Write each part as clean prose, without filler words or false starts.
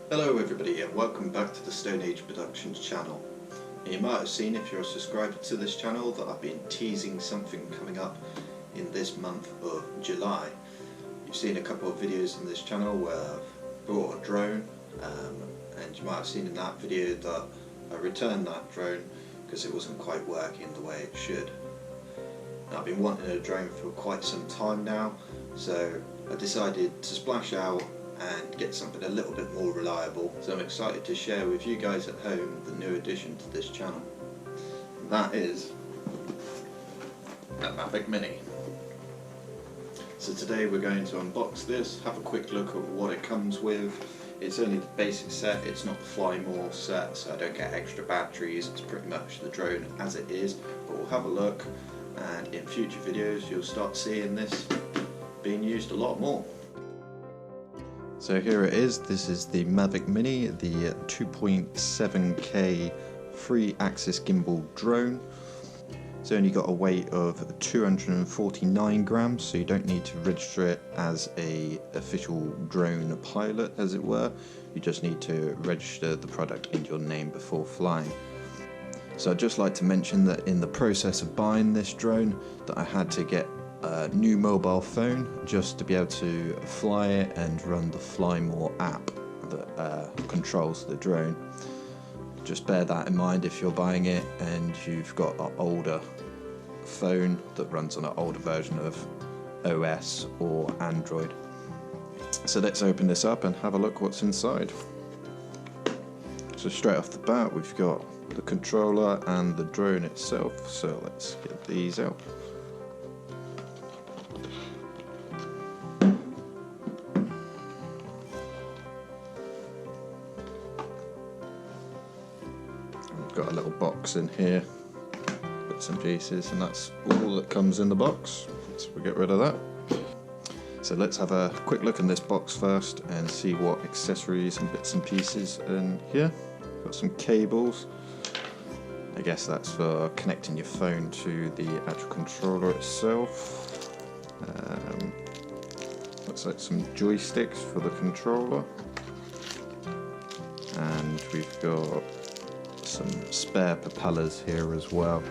Hello everybody and welcome back to the Stone Age Productions channel. You might have seen, if you're a subscriber to this channel, that I've been teasing something coming up in this month of July. You've seen a couple of videos on this channel where I've brought a drone, and you might have seen in that video that I returned that drone because it wasn't quite working the way it should. Now, I've been wanting a drone for quite some time now, so I decided to splash out and get something a little bit more reliable. So I'm excited to share with you guys at home the new addition to this channel. And that is the Mavic Mini. So today we're going to unbox this, have a quick look at what it comes with. It's only the basic set, it's not the Fly More set, so I don't get extra batteries. It's pretty much the drone as it is, but we'll have a look, and in future videos you'll start seeing this being used a lot more. So here it is. This is the Mavic Mini, the 2.7K 3-axis gimbal drone. It's only got a weight of 249 grams, so you don't need to register it as an official drone pilot, as it were. You just need to register the product in your name before flying. So I'd just like to mention that in the process of buying this drone, that I had to get a new mobile phone just to be able to fly it and run the Fly More app that controls the drone. Just bear that in mind if you're buying it and you've got an older phone that runs on an older version of OS or Android. So let's open this up and have a look what's inside. So straight off the bat we've got the controller and the drone itself, so let's get these out. Got a little box in here, bits and pieces, and that's all that comes in the box, so we'll get rid of that. So let's have a quick look in this box first and see what accessories and bits and pieces in here. Got some cables, I guess that's for connecting your phone to the actual controller itself. Looks like some joysticks for the controller, and we've got some spare propellers here as well,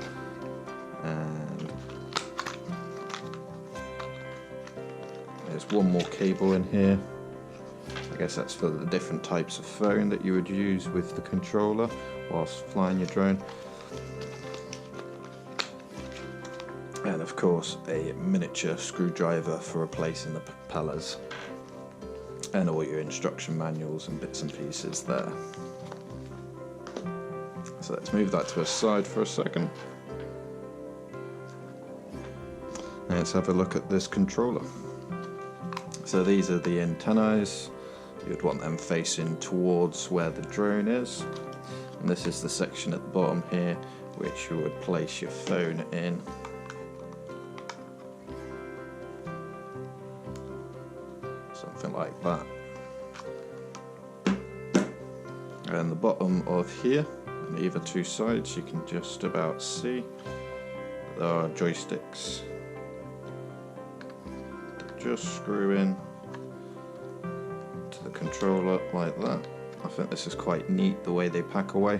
and there's one more cable in here. I guess that's for the different types of phone that you would use with the controller whilst flying your drone, and of course a miniature screwdriver for replacing the propellers, and all your instruction manuals and bits and pieces there. So let's move that to a side for a second. And let's have a look at this controller. So these are the antennas. You'd want them facing towards where the drone is. And this is the section at the bottom here, which you would place your phone in. Something like that. And the bottom of here, on either two sides, you can just about see there are joysticks that just screw in to the controller like that. I think this is quite neat the way they pack away,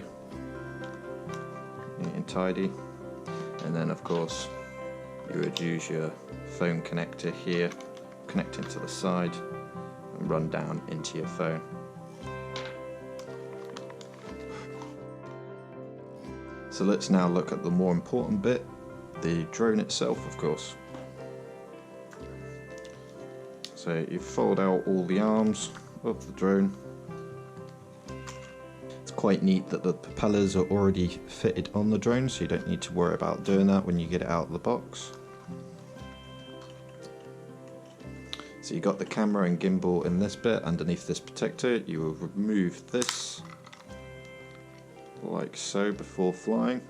neat and tidy. And then of course you would use your phone connector here, connect it to the side and run down into your phone. So let's now look at the more important bit, the drone itself, of course. So you fold out all the arms of the drone. It's quite neat that the propellers are already fitted on the drone, so you don't need to worry about doing that when you get it out of the box. So you got the camera and gimbal in this bit. Underneath this protector you will remove this like so before flying,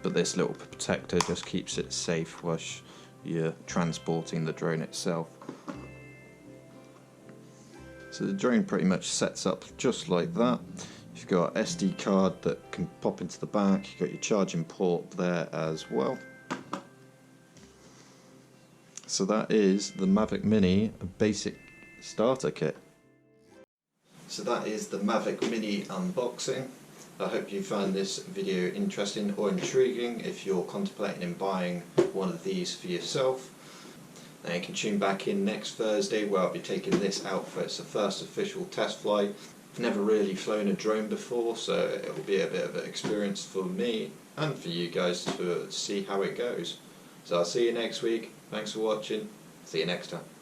but this little protector just keeps it safe whilst you're transporting the drone itself. So the drone pretty much sets up just like that. You've got an SD card that can pop into the back, you've got your charging port there as well. So that is the Mavic Mini basic starter kit. So that is the Mavic Mini unboxing. I hope you found this video interesting or intriguing if you're contemplating buying one of these for yourself. Now you can tune back in next Thursday where I'll be taking this out for its first official test flight. I've never really flown a drone before, so it will be a bit of an experience for me and for you guys to see how it goes. So I'll see you next week. Thanks for watching. See you next time.